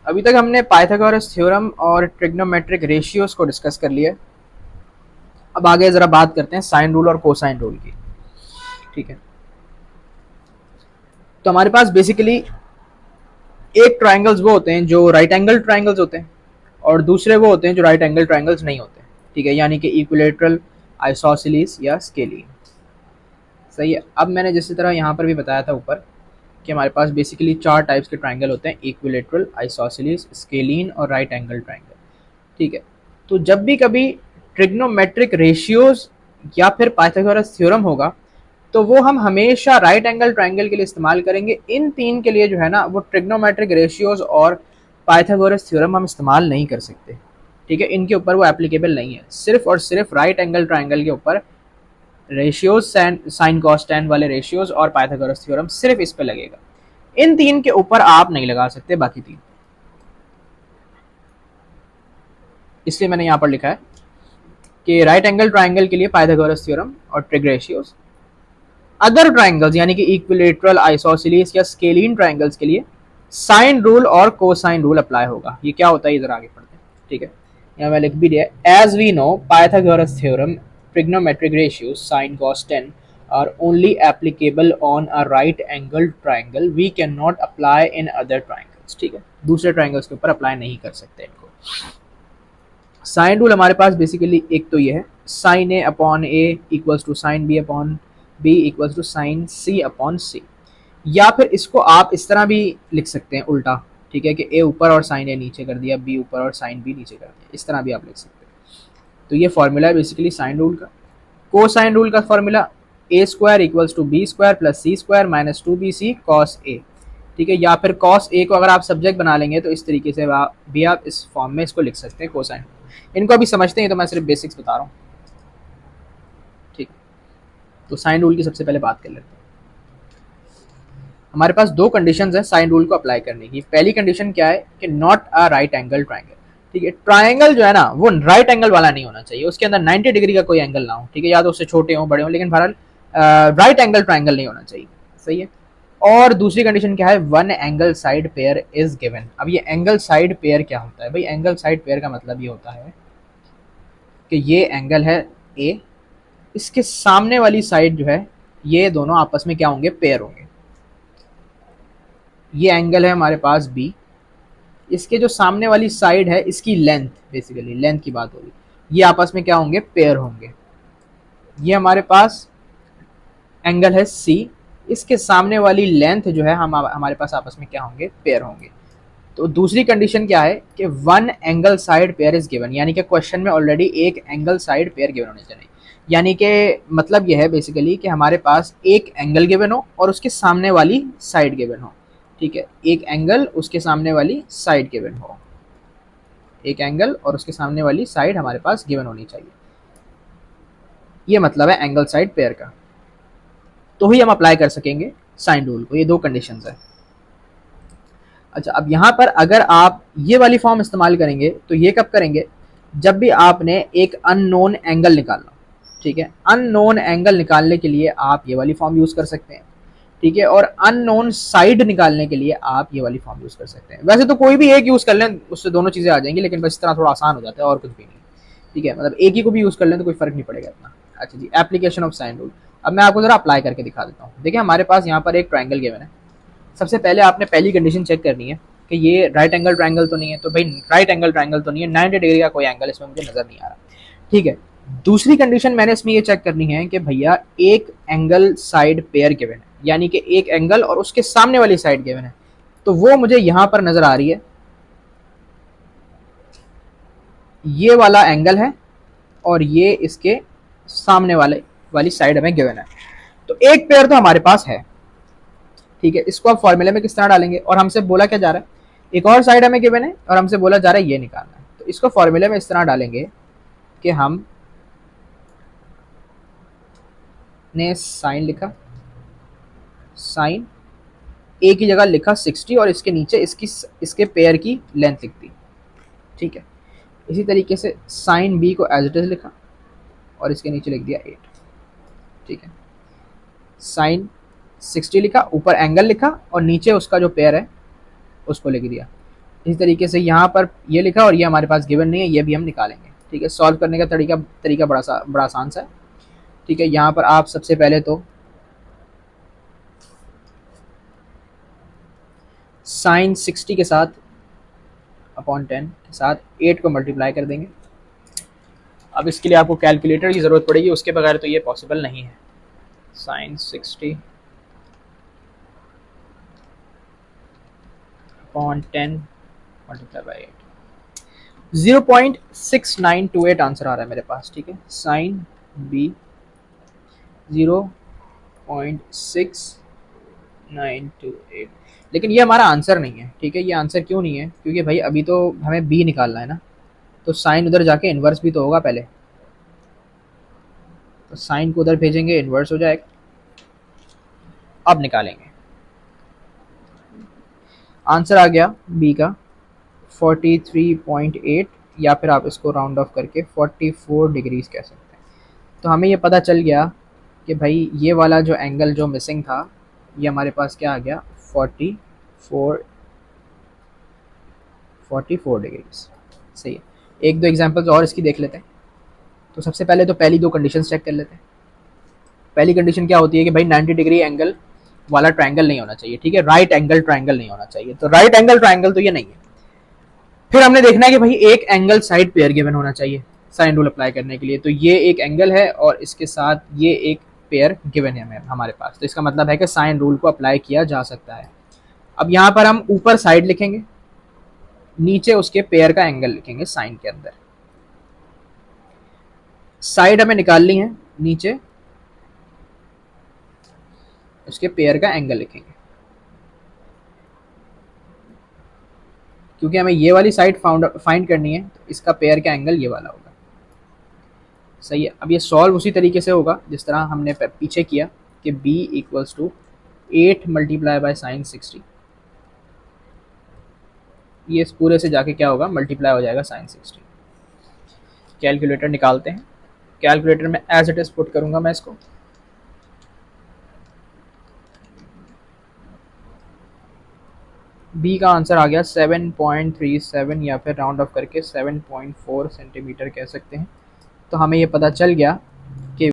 अभी तक हमने पाइथागोरस थ्योरम और ट्रिग्नोमेट्रिक रेशियोज को डिस्कस कर लिया। अब आगे जरा बात करते हैं साइन रूल और कोसाइन रूल की। ठीक है, तो हमारे पास बेसिकली एक ट्राइंगल्स वो होते हैं जो राइट एंगल ट्राइंगल्स होते हैं और दूसरे वो होते हैं जो राइट एंगल ट्राइंगल्स नहीं होते। ठीक है, यानी कि इक्विलेटरल, आइसोसेलेस या स्केलिन। सही है। अब मैंने जिस तरह यहाँ पर भी बताया था ऊपर कि हमारे पास बेसिकली चार टाइप्स के ट्राइंगल होते हैं: इक्विलेटरल, आइसोसेलेस, स्केलिन और राइट एंगल ट्राइंगल। ठीक है, तो जब भी कभी ट्रिग्नोमेट्रिक रेशियोज या फिर पाइथागोरस थ्योरम होगा तो वो हम हमेशा राइट एंगल ट्राइंगल के लिए इस्तेमाल करेंगे। इन तीन के लिए जो है ना वो ट्रिग्नोमेट्रिक रेशियोज और पाइथागोरस थ्योरम हम इस्तेमाल नहीं कर सकते। ठीक है, इनके ऊपर वो एप्लीकेबल नहीं है। सिर्फ और सिर्फ राइट एंगल ट्राइंगल के ऊपर रेशियोज, साइन कॉस टैन वाले रेशियोज और पाइथागोरस थ्योरम सिर्फ इस पे लगेगा। इन तीन के ऊपर आप नहीं लगा सकते बाकी तीन। इसलिए मैंने यहां पर लिखा है कि राइट एंगल ट्राइंगल के लिए पाइथागोरस थ्योरम और ट्रिग रेशियोज, अदर ट्राइंगल्स यानी कि इक्विलेटरल, आइसोसेलेस या स्केलिन ट्राइंगल्स के लिए साइन रूल और कोसाइन रूल अप्लाई होगा। ये क्या होता है इधर आगे पढ़ते हैं। ठीक है, यहाँ मैं लिख भी दिया, as we know Pythagoras theorem, trigonometric ratios, sine cos tan are only applicable on a right angle triangle, we cannot apply in other triangles। ठीक है, दूसरे ट्राइंगल्स के ऊपर अप्लाई नहीं कर सकते इनको। साइन रूल हमारे पास बेसिकली एक तो ये है, sine A upon A equals to sine B upon B equals to sine C upon C. या फिर इसको आप इस तरह भी लिख सकते हैं उल्टा। ठीक है, कि ए ऊपर और साइन ए नीचे कर दिया, बी ऊपर और साइन बी नीचे कर दिया, इस तरह भी आप लिख सकते हैं। तो ये फॉर्मूला है बेसिकली साइन रूल का। को साइन रूल का formula A square equals to B square plus C square minus two B C cos A. ठीक है, या फिर कॉस ए को अगर आप सब्जेक्ट बना लेंगे तो इस तरीके से भी आप इस फॉर्म में इसको लिख सकते हैं कोसाइन। इनको अभी समझते हैं, तो मैं सिर्फ बेसिक्स बता रहा हूँ। ठीक, तो साइन रूल की सबसे पहले बात कर लेते हैं। हमारे पास दो कंडीशंस हैं साइन रूल को अप्लाई करने की। पहली कंडीशन क्या है कि not a right angle triangle. ठीक है, ट्राइंगल जो है ना वो राइट एंगल वाला नहीं होना चाहिए, उसके अंदर 90 डिग्री का कोई एंगल ना हो। ठीक है, या तो उससे छोटे हो बड़े हो, लेकिन बहरहाल राइट एंगल ट्राइंगल नहीं होना चाहिए। सही है। और दूसरी कंडीशन क्या है, one angle side pair is given. अब ये एंगल साइड पेयर क्या होता है भाई? एंगल साइड पेयर का मतलब ये होता है कि ये एंगल है ए, इसके सामने वाली साइड जो है ये दोनों आपस में क्या होंगे, पेयर होंगे। ये एंगल है हमारे पास बी, इसके जो सामने वाली साइड है इसकी लेंथ, बेसिकली लेंथ की बात होगी, ये आपस में क्या होंगे, पेयर होंगे। ये हमारे पास एंगल है सी, इसके सामने वाली लेंथ जो है हमारे पास आपस में क्या होंगे, पेयर होंगे। तो दूसरी कंडीशन क्या है कि one angle side pair is given, यानी कि क्वेश्चन में ऑलरेडी एक एंगल साइड पेयर गिवन होने चाहिए। यानी कि मतलब यह है बेसिकली कि हमारे पास एक एंगल गिवन हो और उसके सामने वाली साइड गिवन हो। ठीक है, एक एंगल उसके सामने वाली साइड गिवन हो, एक एंगल और उसके सामने वाली साइड हमारे पास गिवन होनी चाहिए। ये मतलब है एंगल साइड पेयर का, तो ही हम अप्लाई कर सकेंगे साइन रूल को। ये दो कंडीशंस है। अच्छा, अब यहाँ पर अगर आप ये वाली फॉर्म इस्तेमाल करेंगे तो ये कब करेंगे, जब भी आपने एक अननोन एंगल निकालना। ठीक है, अननोन एंगल निकालने के लिए आप ये वाली फॉर्म यूज कर सकते हैं। ठीक है, और अननोन साइड निकालने के लिए आप ये वाली फॉर्म यूज कर सकते हैं। वैसे तो कोई भी एक यूज कर लें उससे दोनों चीजें आ जाएंगी, लेकिन बस इस तरह थोड़ा आसान हो जाता है और कुछ भी नहीं। ठीक है, मतलब एक ही को भी यूज कर लें तो कोई फर्क नहीं पड़ेगा इतना। अच्छा जी, एप्लीकेशन ऑफ साइन रूल। अब मैं आपको जरा अप्लाई करके दिखा देता हूँ। देखिए हमारे पास यहाँ पर एक ट्राइंगल गिवन है। सबसे पहले आपने पहली कंडीशन चेक करनी है कि ये राइट एंगल ट्राइंगल तो नहीं है। तो भाई राइट एंगल ट्राइंगल तो नहीं है, 90 डिग्री का कोई एंगल इसमें मुझे नजर नहीं आ रहा। ठीक है, दूसरी कंडीशन मैंने इसमें ये चेक करनी है कि भैया एक एंगल साइड पेयर गिवन है, यानी कि एक एंगल और उसके सामने वाली साइड गिवन है। तो वो मुझे यहां पर नजर आ रही है, ये वाला एंगल है और ये इसके सामने वाली साइड हमें गिवन है। तो एक पेयर तो हमारे पास है। ठीक है, इसको आप फॉर्मूले में किस तरह डालेंगे, और हमसे बोला क्या जा रहा है, एक और साइड हमें गिवन है और हमसे बोला जा रहा है ये निकालना है। तो इसको फॉर्मूले में इस तरह डालेंगे कि हम ने साइन लिखा, साइन ए की जगह लिखा 60 और इसके नीचे इसके पेयर की लेंथ लिख दी। ठीक है, इसी तरीके से साइन बी को एज इट इज लिखा और इसके नीचे लिख दिया 8। ठीक है, साइन 60 लिखा, ऊपर एंगल लिखा और नीचे उसका जो पेयर है उसको लिख दिया। इस तरीके से यहाँ पर ये लिखा और ये हमारे पास गिवन नहीं है, ये भी हम निकालेंगे। ठीक है, सॉल्व करने का तरीका बड़ा आसान सा है। ठीक है, यहाँ पर आप सबसे पहले तो साइन 60 के साथ अपॉन 10 के साथ 8 को मल्टीप्लाई कर देंगे। अब इसके लिए आपको कैलकुलेटर की ज़रूरत पड़ेगी, उसके बगैर तो ये पॉसिबल नहीं है। Sine 60 upon 10 multiply by 8, 0.6928 answer आ रहा है मेरे पास। ठीक है, साइन बी 0.6928, लेकिन ये हमारा आंसर नहीं है। ठीक है, ये आंसर क्यों नहीं है? क्योंकि भाई अभी तो हमें बी निकालना है ना, तो साइन उधर जाके इन्वर्स भी तो होगा पहले, तो साइन को उधर भेजेंगे, इन्वर्स हो जाएगा। अब निकालेंगे, आंसर आ गया बी का 43.8, या फिर आप इसको राउंड ऑफ करके 44 डिग्रीज कह सकते हैं। तो हमें ये पता चल गया कि भाई ये वाला जो एंगल जो मिसिंग था, ये हमारे पास क्या आ गया, 44 डिग्रीज। सही है, एक दो एग्जांपल्स और इसकी देख लेते हैं। तो सबसे पहले तो पहली दो कंडीशन चेक कर लेते हैं। पहली कंडीशन क्या होती है कि भाई 90 डिग्री एंगल वाला ट्रायंगल नहीं होना चाहिए। ठीक है, राइट एंगल ट्रायंगल नहीं होना चाहिए, तो राइट एंगल ट्रायंगल तो ये नहीं है। फिर हमने देखना है कि भाई एक एंगल साइड पेयर गिवन होना चाहिए साइन रूल अप्लाई करने के लिए। तो ये एक एंगल है और इसके साथ ये एक पेयर गिवन है हमारे पास, तो इसका मतलब है कि साइन रूल को अप्लाई किया जा सकता है। अब यहाँ पर हम ऊपर साइड लिखेंगे, नीचे उसके पेयर का एंगल लिखेंगे साइन के अंदर। साइड हमें निकालनी है, नीचे उसके पेयर का एंगल लिखेंगे, क्योंकि हमें ये वाली साइड फाइंड करनी है, तो इसका पेयर का एंगल ये वाला होगा। सही है, अब ये सॉल्व उसी तरीके से होगा जिस तरह हमने पीछे किया कि b equals to 8 multiply by sine 60, ये इस पूरे से जाके क्या होगा, मल्टीप्लाई हो जाएगा साइन 60। कैलकुलेटर निकालते हैं, कैलकुलेटर में एज इट इज पुट करूंगा मैं इसको। बी का आंसर आ गया 7.37, या फिर राउंड ऑफ करके 7.4 सेंटीमीटर कह सकते हैं। तो हमें ये पता चल गया